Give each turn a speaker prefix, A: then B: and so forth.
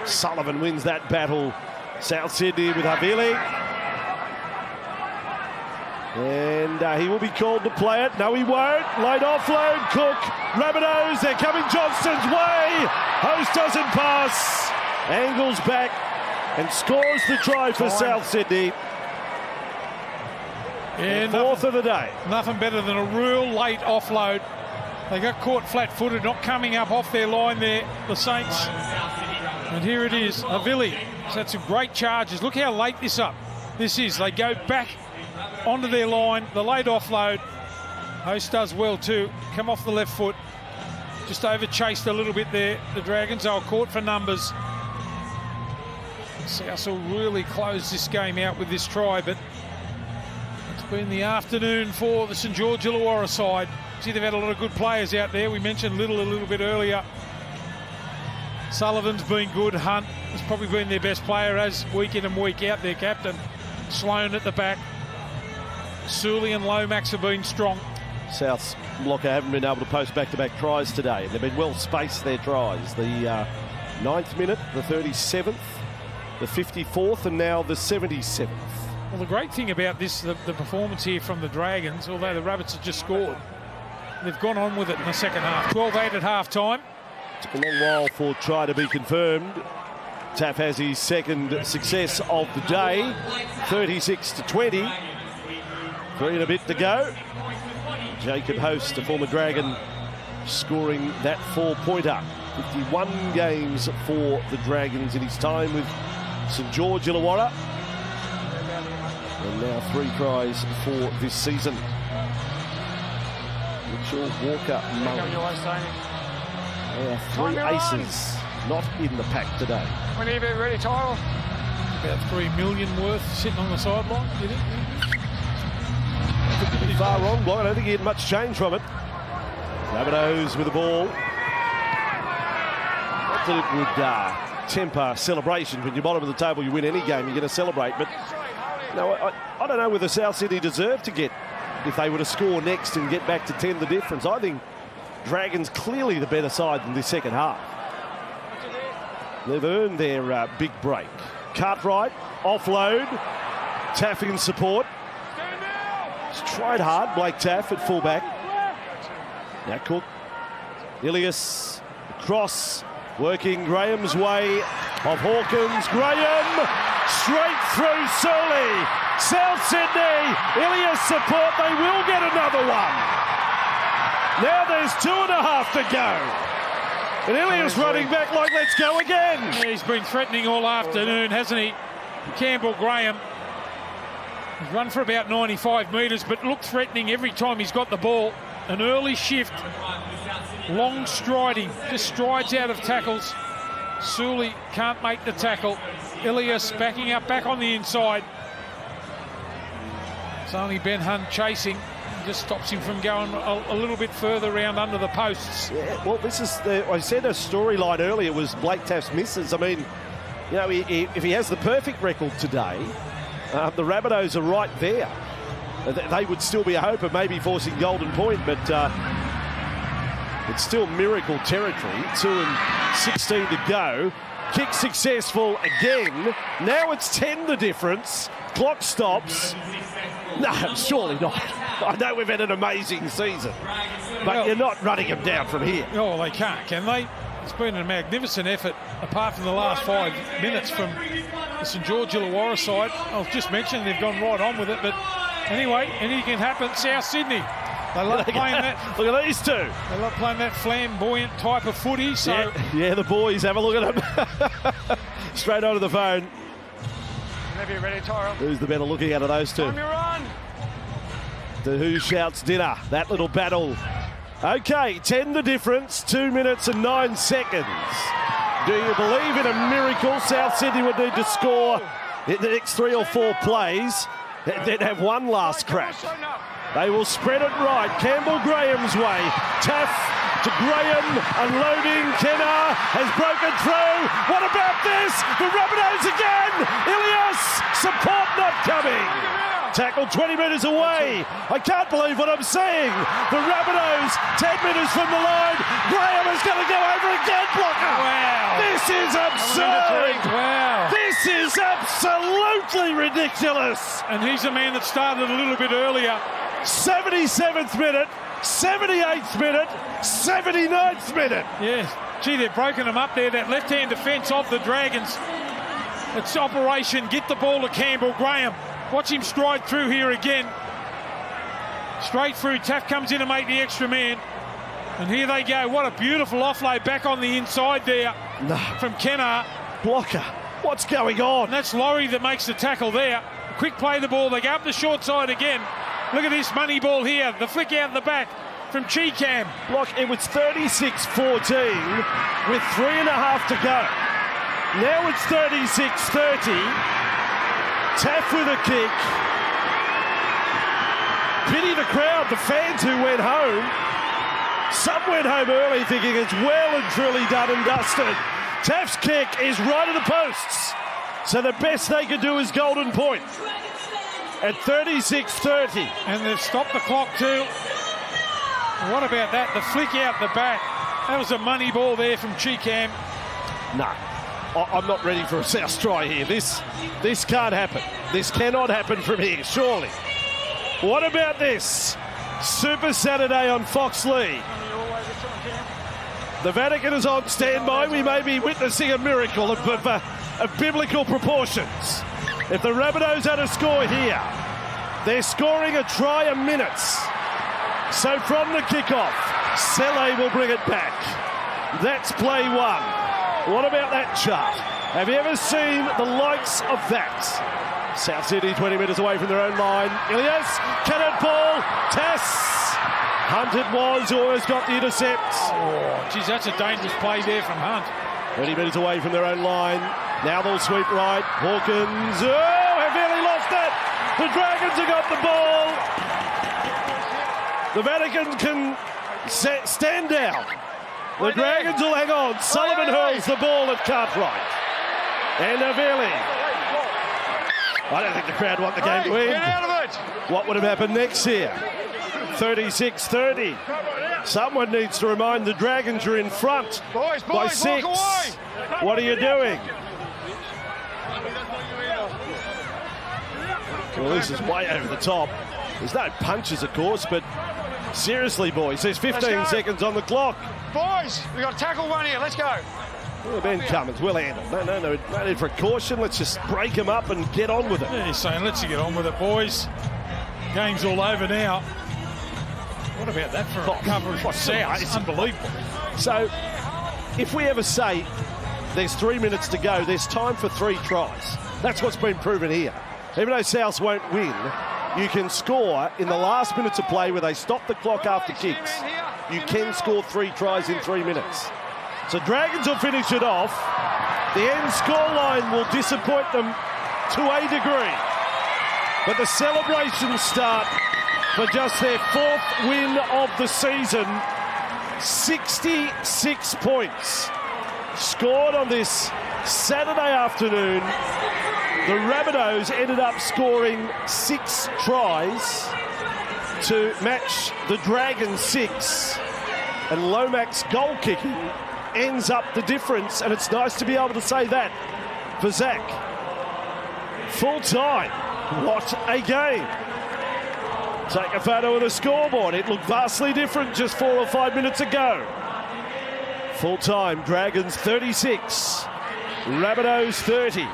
A: Sullivan wins that battle. South Sydney with Havili. And he will be called to play it. No, he won't. Late offload. Cook. Rabbitohs. They're coming Johnston's way. Host doesn't pass. Angles back and scores the try for South Sydney.
B: Yeah,
A: fourth of the day.
B: Nothing better than a real late offload. They got caught flat-footed, not coming up off their line there, the Saints. And here it is, Havili. So that's some great charges. Look how late this is. They go back onto their line, the late offload. Host does well too. Come off the left foot. Just over-chased a little bit there. The Dragons, they were caught for numbers. South will really close this game out with this try, but it's been the afternoon for the St George Illawarra side. See, they've had a lot of good players out there. We mentioned Little a little bit earlier. Sullivan's been good. Hunt has probably been their best player as week in and week out, their captain. Sloan at the back. Sully and Lomax have been strong.
A: South's blocker haven't been able to post back-to-back tries today. They've been well spaced, their tries. The 9th minute, the 37th, the 54th, and now the 77th.
B: Well, the great thing about this, the performance here from the Dragons, although the Rabbits have just scored, they've gone on with it in the second half. 12-8 at half-time.
A: Took a long while for try to be confirmed. Taff has his second success of the day, 36-20. 3 and a bit to go. Jacob Host, a former Dragon, scoring that 4-pointer. 51 games for the Dragons in his time with St George Illawarra. And now 3 tries for this season. Mitchell, Walker, Mullen. There are 3 aces not in the pack today.
C: We need to be ready, Tyrell.
B: About $3 million worth sitting on the sideline, do you think?
A: Pretty far wrong, Block. I don't think he had much change from it. Rabbitohs with the ball. That's a good temper celebration. When you're bottom of the table, you win any game, you're going to celebrate. But no, I don't know whether South Sydney deserved to get, if they were to score next and get back to 10 the difference. I think Dragons clearly the better side in this second half. They've earned their big break. Cartwright, offload, Taff in support. He's tried hard, Blake Taff at fullback. Now Cook, Ilias, across, working Graham's way of Hawkins. Graham, straight through Surly. South Sydney, Ilias support, they will get another one. Now there's 2.5 to go. And Ilias running back like, let's go again.
B: Yeah, he's been threatening all afternoon, hasn't he? Campbell Graham. He's run for about 95 metres, but looked threatening every time he's got the ball. An early shift, long striding, just strides out of tackles. Sully can't make the tackle. Ilias backing up, back on the inside. It's only Ben Hunt chasing. Just stops him from going a little bit further round under the posts.
A: Yeah, well, this is I said a storyline earlier was Blake Taff's misses. I mean, you know, if he has the perfect record today, the Rabbitohs are right there. They would still be a hope of maybe forcing Golden Point, but it's still miracle territory. 2 and 16 to go. Kick successful again. Now it's 10 the difference. Clock stops. No, surely not. I know we've had an amazing season, but you're not running them down from here.
B: Oh, they can't, can they? It's been a magnificent effort, apart from the last 5 minutes from the St George Illawarra side. I'll just mention they've gone right on with it, but anyway, anything can happen. South Sydney, they love playing that.
A: Look at these two.
B: They love playing that flamboyant type of footy. So
A: yeah, the boys, have a look at them. Straight onto the phone.
C: Whenever you're ready, Tyrell.
A: Who's the better looking out of those two?
C: On your run.
A: The Who Shouts dinner, that little battle. Okay, 10 the difference, 2 minutes and 9 seconds. Do you believe in a miracle? South Sydney would need to score in the next 3 or 4 plays, then have one last crack. They will spread it right. Campbell Graham's way. Taff to Graham, unloading. Kenner has broken through. What about this? The Rabbitohs again. Ilias, support not coming. Tackle 20 metres away. I can't believe what I'm seeing. The Rabbitohs 10 metres from the line. Graham is going to go over again, blocker.
B: Wow.
A: This is absurd.
B: Wow.
A: This is absolutely ridiculous.
B: And he's a man that started a little bit earlier.
A: 77th minute, 78th minute, 79th minute.
B: Yeah. Gee, they've broken him up there. That left-hand defence of the Dragons. It's operation get the ball to Campbell. Graham, watch him stride through here again. Straight through. Taff comes in to make the extra man. And here they go. What a beautiful offload back on the inside there from Kennar.
A: Blocker, what's going on?
B: And that's Laurie that makes the tackle there. Quick play the ball. They go up the short side again. Look at this money ball here. The flick out the back from Cheekam.
A: Look, it was 36-14 with 3.5 to go. Now it's 36-30. Taff with a kick. Pity the crowd, the fans who went home. Some went home early thinking it's well and truly done and dusted. Taff's kick is right at the posts. So the best they could do is golden point at 36-30.
B: And they've stopped the clock too. What about that? The flick out the back. That was a money ball there from Cheekam.
A: No, I'm not ready for a South try here. This can't happen. This cannot happen from here, surely. What about this? Super Saturday on Fox Lee. The Vatican is on standby. We may be witnessing a miracle of biblical proportions. If the Rabbitohs had a score here, they're scoring a try a minute. So from the kickoff, Sele will bring it back. That's play one. What about that chart? Have you ever seen the likes of that? South Sydney 20 metres away from their own line. Ilias, cannon ball, Tass. Hunt it was, always got the intercept.
B: Oh, geez, that's a dangerous play there from Hunt.
A: 20 metres away from their own line. Now they'll sweep right. Hawkins, have nearly lost that. The Dragons have got the ball. The Vatican can stand down. The Dragons will hang on. Sullivan hurls the ball at Cartwright. And Avili. I don't think the crowd want the game to end.
C: Get out of it!
A: What would have happened next here? 36-30. Someone needs to remind the Dragons are in front by 6. What are you doing? Well, this is way over the top. There's no punches, of course, but seriously, boys, there's 15 seconds on the clock.
C: Boys, we've got to tackle one here. Let's go.
A: Well, Ben Cummins, we'll handle. No need for a caution. Let's just break him up and get on with it.
B: Yeah, he's saying, let's get on with it, boys. Game's all over now. What about that for a coverage of South? It's unbelievable.
A: So, if we ever say there's 3 minutes to go, there's time for 3 tries. That's what's been proven here. Even though South won't win, you can score in the last minutes of play where they stop the clock after kicks. You can score 3 tries in 3 minutes. So Dragons will finish it off. The end scoreline will disappoint them to a degree. But the celebrations start for just their 4th win of the season. 66 points scored on this Saturday afternoon. The Rabbitohs ended up scoring 6 tries to match the Dragons' 6. And Lomax's goal kicking ends up the difference, and it's nice to be able to say that for Zach. Full time. What a game. Take a photo of the scoreboard. It looked vastly different just 4 or 5 minutes ago. Full time, Dragons 36, Rabbitohs 30.